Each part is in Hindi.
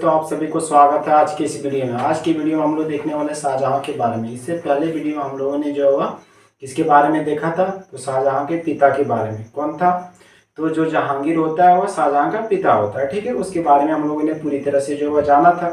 दोस्तों, आप सभी को स्वागत है आज की इस वीडियो में। आज की वीडियो में हम लोग देखने वाले शाहजहां के बारे में। इससे पहले वीडियो में हम लोगों ने जो हुआ किसके बारे में देखा था, तो शाहजहां के पिता के बारे में। कौन था? तो जो जहांगीर होता है वह शाहजहां का पिता होता है, ठीक है। उसके बारे में हम लोगों ने पूरी तरह से जो है जाना था।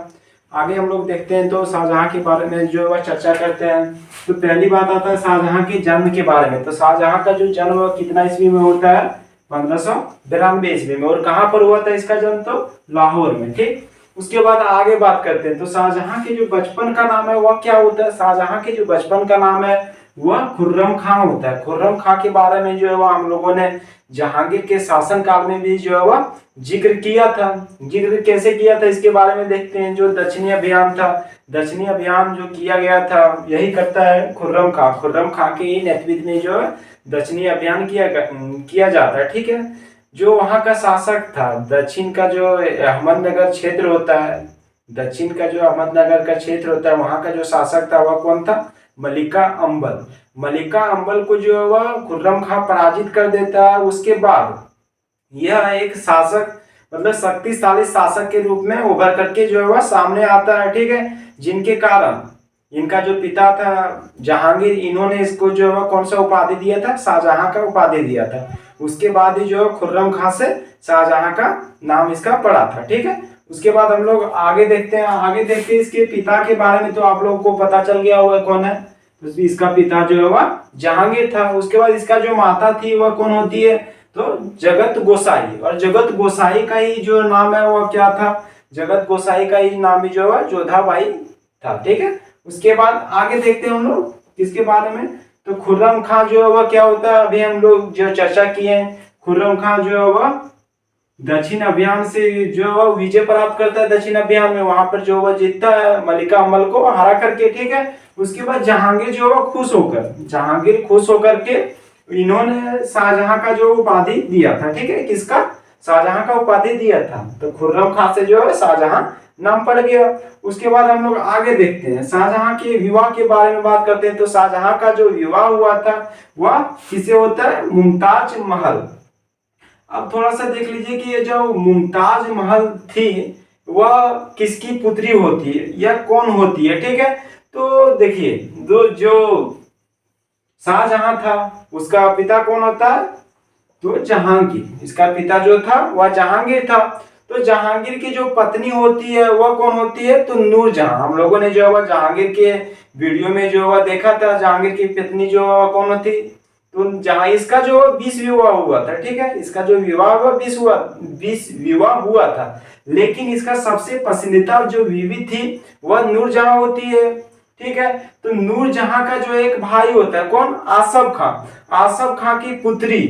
आगे हम लोग देखते हैं तो शाहजहां के बारे में जो है चर्चा करते हैं। तो पहली बात आता है शाहजहां के जन्म के बारे में। तो शाहजहां का जो जन्म कितना ईस्वी में होता है? 1592 ईस्वी में। और कहाँ पर हुआ था इसका जन्म? तो लाहौर में, ठीक। उसके बाद आगे बात करते हैं तो शाहजहां के जो बचपन का नाम है वह क्या होता है? शाहजहां के जो बचपन का नाम है वह खुर्रम खां होता है। खुर्रम खां के बारे में जो है वह हम लोगों ने जहांगीर के शासन काल में भी जो है वह जिक्र किया था। जिक्र कैसे किया था इसके बारे में देखते हैं। जो दक्षिणी अभियान था, दक्षिणी अभियान जो किया गया था यही करता है खुर्रम खां। खुर्रम खां के नेतृत्व में जो है दक्षिणी अभियान किया जाता है, ठीक है। जो वहां का शासक था, दक्षिण का जो अहमदनगर क्षेत्र होता है, दक्षिण का जो अहमदनगर का क्षेत्र होता है वहां का जो शासक था वह कौन था? मलिका अंबल। मलिका अंबल को जो है वह खुर्रम खां पराजित कर देता है। उसके बाद यह एक शासक मतलब शक्तिशाली शासक के रूप में उभर करके जो है वह सामने आता है, ठीक है। जिनके कारण इनका जो पिता था जहांगीर, इन्होंने इसको जो है कौन सा उपाधि दिया था? शाहजहां का उपाधि दिया था। उसके बाद ही जो है खुर्रम खां से शाहजहां का नाम इसका पड़ा था, ठीक है। उसके बाद हम लोग आगे देखते हैं इसके पिता के बारे में। तो आप लोगों को पता चल गया होगा कौन है। तो इसका पिता जो है वह जहांगीर था। उसके बाद इसका जो माता थी वह कौन होती है? तो जगत गोसाई। और जगत गोसाई का ही जो नाम है वह क्या था? जगत गोसाई का ही नाम ही जो है जोधाबाई था, ठीक है। उसके बाद आगे देखते हैं हम लोग किसके बारे में। तो खुर्रम खां जो है वह क्या होता है? अभी हम लोग जो चर्चा किए हैं, खुर्रम खां जो है वह दक्षिण अभियान से जो है विजय प्राप्त करता है। दक्षिण अभियान में वहां पर जो वह जीतता है मलिका अंबल को हरा करके, ठीक है। उसके बाद जहांगीर जो है जहांगीर खुश होकर के इन्होंने शाहजहां का जो उपाधि दिया था, ठीक है। किसका? शाहजहां का उपाधि दिया था। तो खुर्रम खां से जो है शाहजहां नाम पड़ गया। उसके बाद हम लोग आगे देखते हैं शाहजहां के विवाह के बारे में बात करते हैं। तो शाहजहां का जो विवाह हुआ था वह किसे होता है? मुमताज महल। अब थोड़ा सा देख लीजिए कि ये जो मुमताज महल थी वह किसकी पुत्री होती है या कौन होती है, ठीक है। तो देखिए जो शाहजहां था उसका पिता कौन होता है? तो जहांगीर। इसका पिता जो था वह जहांगीर था। तो जहांगीर की जो पत्नी होती है वह कौन होती है? तो नूरजहां। हम लोगों ने जो है जहांगीर के वीडियो में जो है देखा था जहांगीर की पत्नी जो कौन होती? तो जहां इसका जो 20 विवाह हुआ था, ठीक है। इसका जो विवाह हुआ 20 विवाह हुआ था। लेकिन इसका सबसे पसंदीदा जो बीवी थी वह नूरजहां होती है, ठीक है। तो नूरजहां का जो एक भाई होता है कौन? आसफ खां। आसफ खां की पुत्री,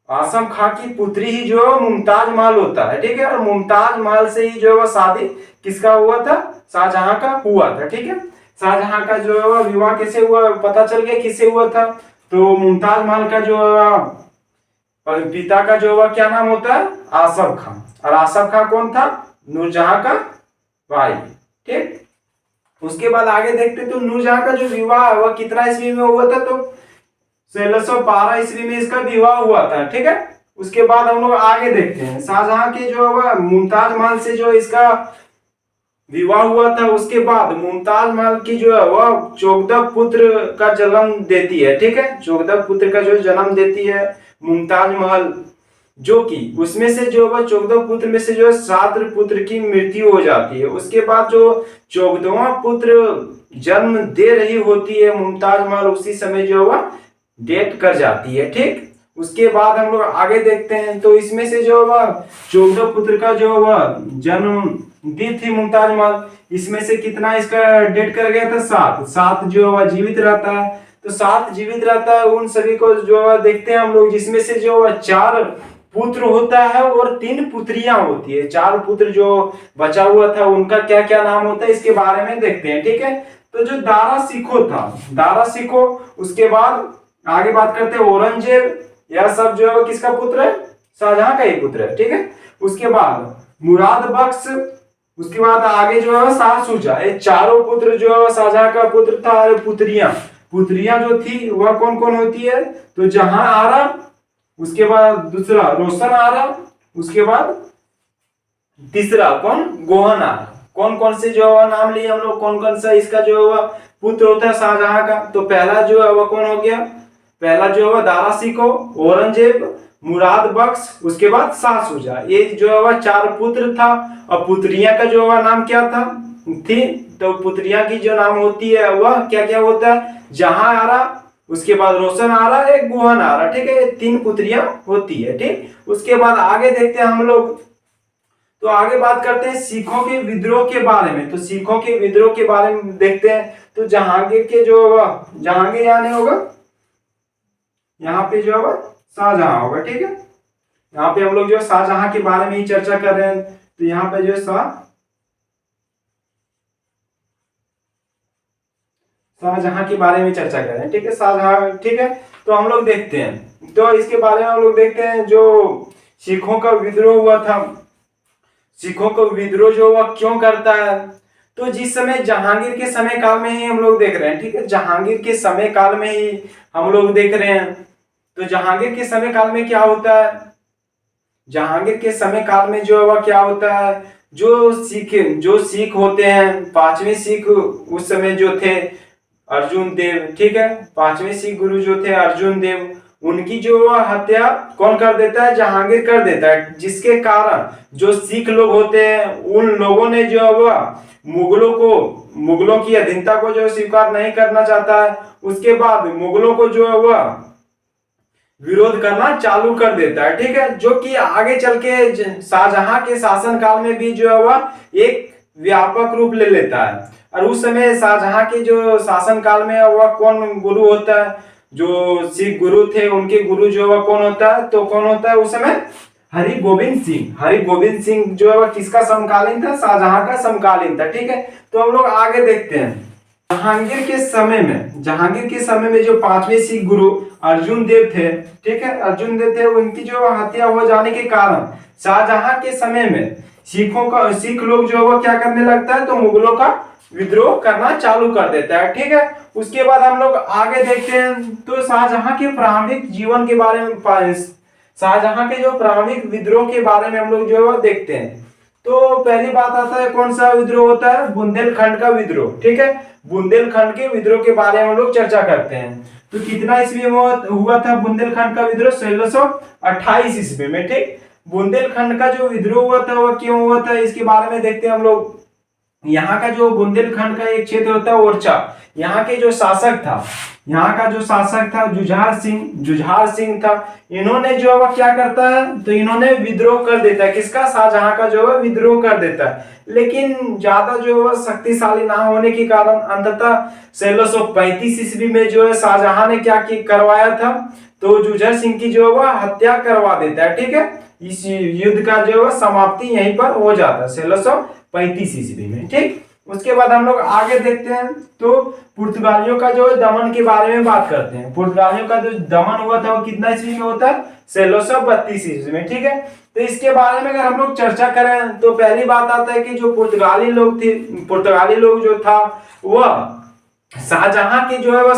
आसम खां की पुत्री ही जो है मुमताज महल होता है, ठीक है। और मुमताज महल से ही जो है शादी किसका हुआ था? शाहजहां का हुआ था, ठीक है। शाहजहां का जो है विवाह किससे हुआ? पता चल गया किससे हुआ था। तो मुमताज महल का जो पिता का जो क्या नाम होता है? आसफ खां। और आसफ खां कौन था? नूरजहां का भाई, ठीक। उसके बाद आगे देखते तो नूरजहां का जो विवाह है वह कितना ईस्वी में हुआ था? तो 1612 ईस्वी में इसका विवाह हुआ था, ठीक है। उसके बाद हम लोग आगे देखते हैं शाहजहां के जो मुमताज महल से जो इसका विवाह हुआ था। उसके बाद मुमताज महल की जो है वह 14 पुत्र का जन्म देती है, ठीक है। 14 पुत्र का जो जन्म देती है मुमताज महल, जो कि उसमें से जो वह 14 पुत्र में से जो 7 पुत्र की मृत्यु हो जाती है। उसके बाद जो 14वां पुत्र जन्म दे रही होती है मुमताज महल, उसी समय जो वह डेट कर जाती है, ठीक। उसके बाद हम लोग आगे देखते हैं तो इसमें से जो वह 14 पुत्र का जो वह जन्म दी थी मुमताज महल, इसमें से कितना इसका डेट कर गया था? 7 जो वह जीवित रहता है। तो 7 जीवित रहता है। उन सभी को जो देखते हैं हम लोग, जिसमें से जो 4 पुत्र होता है और 3 पुत्रियां होती है। 4 पुत्र जो बचा हुआ था उनका क्या क्या नाम होता है इसके बारे में देखते हैं, ठीक है। तो जो दारा सिखो था, दारा सिखो, उसके बाद आगे बात करते हैं औरंगजेब, यह सब जो है किसका पुत्र है? शाहजहां का ही पुत्र है, ठीक है। उसके बाद मुराद बख्श, उसके बाद आगे जो है शाह शुजा। ये चारों पुत्र जो है शाहजहां का पुत्र था। और पुत्रियां जो थी वह कौन कौन होती है? तो जहां आरा, उसके बाद दूसरा रोशन आरा, उसके बाद तीसरा कौन, गोहनार। कौन कौन से जो है नाम लिए हम लोग, कौन कौन सा इसका जो है पुत्र होता है शाहजहां का। तो पहला जो है वह कौन हो गया, पहला जो है दारा शिकोह, औरंगजेब, मुराद बख्श, उसके बाद शाह शुजा। ये जो है वह 4 पुत्र था। और पुत्रियां का जो है नाम क्या था थी, तो पुत्रियां की जो नाम होती है वह क्या क्या होता है, जहां आरा, उसके बाद रोशन आरा, एक गोहन आरा। ठीक है, ये 3 पुत्रियां होती है। ठीक, उसके बाद आगे देखते हैं हम लोग। तो आगे बात करते हैं सिखों के विद्रोह के बारे में। तो सिखों के विद्रोह के बारे में देखते हैं। तो जहांगीर के जो जहांगीर यहाँ नहीं होगा, यहाँ पे जो है शाहजहां होगा। ठीक है, यहाँ पे हम लोग जो शाहजहां के बारे में ही चर्चा कर रहे हैं। तो यहाँ पे जो शाहजहां के बारे में चर्चा कर रहे हैं। ठीक है, शाहजहां। ठीक है, तो हम लोग देखते हैं, तो इसके बारे में हम लोग देखते हैं जो सिखों का विद्रोह हुआ था। सिखों का विद्रोह जो हुआ क्यों करता है, तो जिस समय जहांगीर के समय काल में ही हम लोग देख रहे हैं। ठीक है, जहांगीर के समय काल में ही हम लोग देख रहे हैं। तो जहांगीर के समय काल में क्या होता है, जहांगीर के समय काल में जो है क्या होता है, जो सिख होते हैं, 5वें सिख उस समय जो थे अर्जुन देव। ठीक है, 5वें सिख गुरु जो थे अर्जुन देव, उनकी जो हत्या कौन कर देता है, जहांगीर कर देता है। जिसके कारण जो सिख लोग होते हैं उन लोगों ने जो मुगलों की अधीनता को जो स्वीकार नहीं करना चाहता है, उसके बाद मुगलों को जो है वह विरोध करना चालू कर देता है। ठीक है, जो कि आगे चल के शाहजहां के शासन काल में भी जो है वह एक व्यापक रूप ले लेता है। और उस समय शाहजहां के जो शासन काल में वह कौन गुरु होता है, जो सिख गुरु थे उनके गुरु जो वह कौन होता है, तो कौन होता है उस समय, हरि गोविंद सिंह। हरि गोविंद सिंह जो है वह किसका समकालीन था, शाहजहां का समकालीन था। ठीक है, तो हम लोग आगे देखते हैं। जहांगीर के समय में जो 5वें सिख गुरु अर्जुन देव थे, ठीक है, अर्जुन देव थे, उनकी जो हत्या हो जाने के कारण शाहजहां के समय में सिख लोग जो है क्या करने लगता है, तो मुगलों का विद्रोह करना चालू कर देता है। ठीक है, उसके बाद हम लोग आगे देखते हैं। तो शाहजहां के प्रारंभिक जीवन के बारे में, शाहजहां के जो प्रारंभिक विद्रोह के बारे में हम लोग जो है देखते हैं। तो पहली बात आता है कौन सा विद्रोह होता है, बुंदेलखंड का विद्रोह। ठीक है, बुंदेलखंड के विद्रोह के बारे में हम लोग चर्चा करते हैं। तो कितना ईस्वी में हुआ था बुंदेलखंड का विद्रोह, 1628 ईस्वी में। ठीक, बुंदेलखंड का जो विद्रोह हुआ था वह क्यों हुआ था, इसके बारे में देखते हैं हम लोग। यहाँ का जो बुंदेलखंड का एक क्षेत्र होता है ओरछा, यहाँ के जो शासक था, यहाँ का जो शासक था जुझार सिंह था। इन्होंने जो है क्या करता है, तो इन्होंने विद्रोह कर देता है। किसका, शाहजहां का जो है विद्रोह कर देता है। लेकिन ज्यादा जो है शक्तिशाली ना होने के कारण अंततः 1635 ईस्वी में जो है शाहजहां ने क्या करवाया था, तो जुझार सिंह की जो है हत्या करवा देता है। ठीक है, इस युद्ध का जो है समाप्ति यहीं पर हो जाता है 1635 ईस्वी में। ठीक, उसके बाद हम लोग आगे देखते हैं। तो पुर्तगालियों का जो दमन के बारे में बात करते हैं। पुर्तगालियों का जो दमन हुआ था वो कितना ईस्वी में होता है, 1632 ईस्वी में। ठीक है, तो इसके बारे में अगर हम लोग चर्चा करें तो पहली बात आता है कि जो पुर्तगाली लोग जो था वह शाहजहां के जो है वह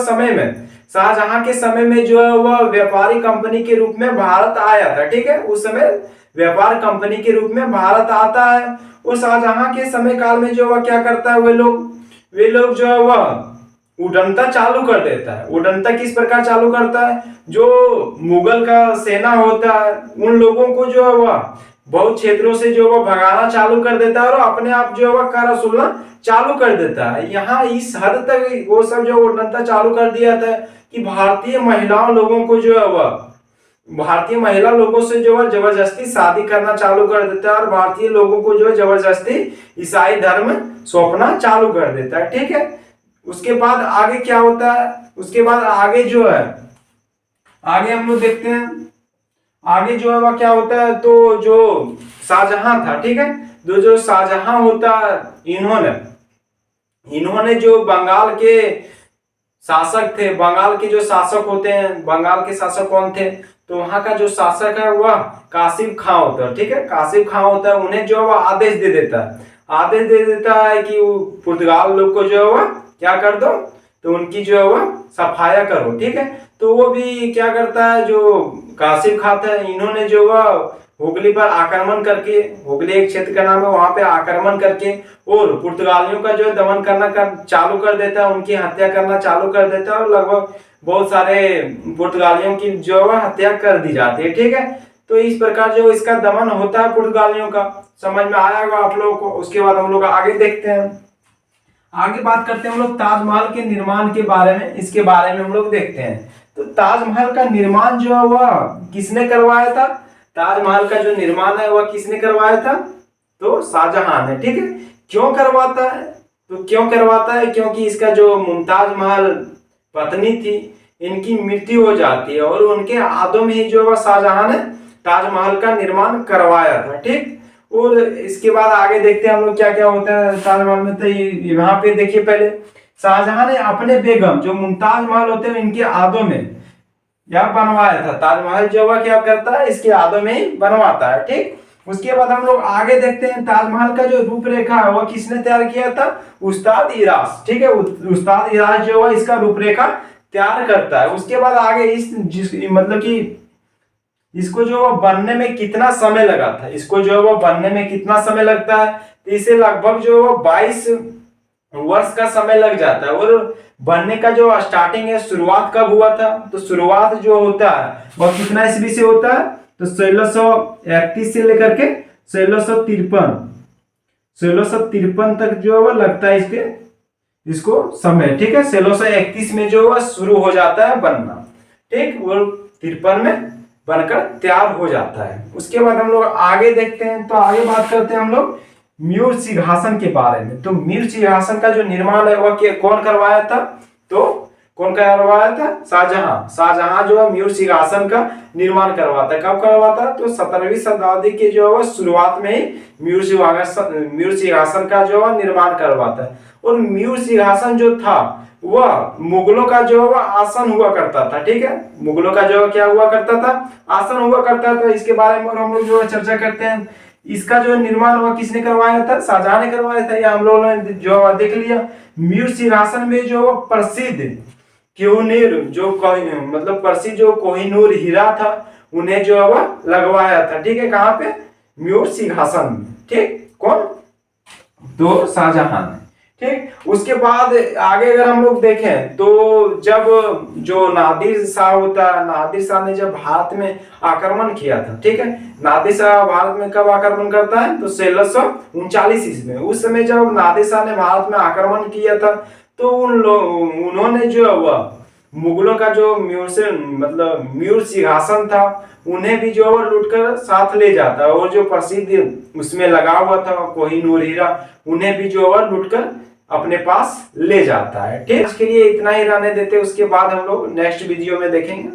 शाहजहां के समय में जो है वह व्यापारी कंपनी के रूप में भारत आया था। ठीक है, उस समय व्यापार कंपनी के रूप में भारत आता है। और शाहजहां के समय काल में जो वह क्या करता है, वे लोग जो है वह उड़नता चालू कर देता है। उड़नता किस प्रकार चालू करता है, जो मुगल का सेना होता है उन लोगों को जो है वह बहुत क्षेत्रों से जो वह भगाना चालू कर देता है और अपने आप जो है वह कर वसूलना चालू कर देता है। यहाँ इस हद तक वो सब जो उड़नता चालू कर दिया था कि भारतीय महिला लोगों से जो है जबरदस्ती शादी करना चालू कर देता है और भारतीय लोगों को जो है जबरदस्ती ईसाई धर्म सौंपना चालू कर देता है। ठीक है, उसके बाद आगे क्या होता है, उसके बाद आगे जो है आगे हम लोग देखते हैं। आगे जो है वह क्या होता है, तो जो शाहजहां था, ठीक है, जो शाहजहां होता है, इन्होंने जो बंगाल के शासक थे, बंगाल के जो शासक होते हैं, बंगाल के शासक कौन थे, तो वहां का जो शासक है वह कासिम खां होता है। ठीक है, कासिम खां होता है, उन्हें जो वह आदेश दे देता है कि पुर्तगाल लोग को जो है वह क्या कर दो, तो उनकी जो है वह सफाया करो। ठीक है, तो वो भी क्या करता है, जो कासिम खां था, इन्होंने जो वह हुगली पर आक्रमण करके, हुगली एक क्षेत्र का नाम है, वहां पे आक्रमण करके और पुर्तगालियों का जो दमन करना चालू कर देता है, उनकी हत्या करना चालू कर देता है और लगभग बहुत सारे पुर्तगालियों की जो है हत्या कर दी जाती है। ठीक है, तो इस प्रकार जो इसका दमन होता है पुर्तगालियों का, समझ में आया होगा आप लोगों को। उसके बाद हम लोग आगे देखते हैं, आगे बात करते हैं हम लोग ताजमहल के निर्माण के बारे में। इसके बारे में हम लोग देखते हैं। तो ताजमहल का निर्माण जो है वह किसने करवाया था? ताजमहल का जो निर्माण है वह किसने करवाया था? तो शाहजहां ने। ठीक है, क्यों करवाता है? तो क्यों करवाता है? क्योंकि इसका जो मुमताज महल पत्नी थी, इनकी मृत्यु हो जाती है और उनके यादों में ही जो है शाहजहां ने ताजमहल का निर्माण करवाया था। ठीक, और इसके बाद आगे देखते हैं हम लोग क्या क्या होता है ताजमहल में। तो यहाँ पे देखिए, पहले शाहजहां ने अपने बेगम जो मुमताज महल होते हैं इनके यादों में यह बनवाया था। ताजमहल जो है क्या करता है, इसके यादों में ही बनवाता है। ठीक, उसके बाद हम लोग आगे देखते हैं ताजमहल का जो रूपरेखा है वह किसने तैयार किया था? उस्ताद इरास। ठीक है, उस्ताद इरास जो है इसका रूपरेखा तैयार करता है। उसके बाद आगे मतलब कि इसको जो बनने में कितना समय लगा था, इसको जो वो बनने में कितना समय लगता है? तो इसे लगभग जो 22 वर्ष का समय लग जाता है। और बनने का जो स्टार्टिंग है, शुरुआत कब हुआ था? तो शुरुआत जो होता है वह कितना ईस्वी से होता है? तो 1631 से लेकर के 1653 तक जो है लगता है इसको समय। ठीक है, 1631 में जो है शुरू हो जाता है बनना। ठीक, और 53 में बनकर तैयार हो जाता है। उसके बाद हम लोग आगे देखते हैं। तो आगे बात करते हैं हम लोग म्यूर सिंहासन के बारे में। तो म्यूर सिंहासन का जो निर्माण है वह कौन करवाया था? तो कौन करवाया था? शाहजहां। शाहजहां जो है म्यूर सिंहासन का निर्माण करवाता है। कब करवाता? तो 17वीं शताब्दी के जो है शुरुआत में ही म्यूर सिंहासन का जो है निर्माण करवाता है। और म्यूर सिंहासन जो था वह मुगलों का जो है आसन हुआ करता था। ठीक है, मुगलों का जो क्या हुआ करता था? आसन हुआ करता था। इसके बारे में हम लोग जो है चर्चा करते हैं। इसका जो निर्माण हुआ किसने करवाया था? शाहजहां ने करवाया था। या हम लोगों ने जो देख लिया। म्यूर सिंहासन में जो प्रसिद्ध कोहिनूर जो मतलब प्रसिद्ध जो कोहिनूर हीरा था उन्हें जो है लगवाया था। ठीक है, कहाँ पे? म्यूर सिंहासन में। ठीक, कौन? तो शाहजहां ने। ठीक, उसके बाद आगे अगर हम लोग देखें तो जब जो नादिर शाह होता है, नादिर शाह ने जब भारत में आक्रमण किया था। ठीक है, नादिर शाह भारत में कब आक्रमण करता है? तो 1639 ईस्वी में। उस समय जब नादिर शाह ने भारत में आक्रमण किया था तो उन्होंने जो हुआ मुगलों का जो म्यूर सिंहासन था उन्हें भी जो लूटकर साथ ले जाता है। और जो प्रसिद्ध उसमें लगा हुआ था कोहिनूर हीरा, उन्हें भी जो लूटकर अपने पास ले जाता है। ठीक, इसके लिए इतना ही रहने देते, उसके बाद हम लोग नेक्स्ट वीडियो में देखेंगे।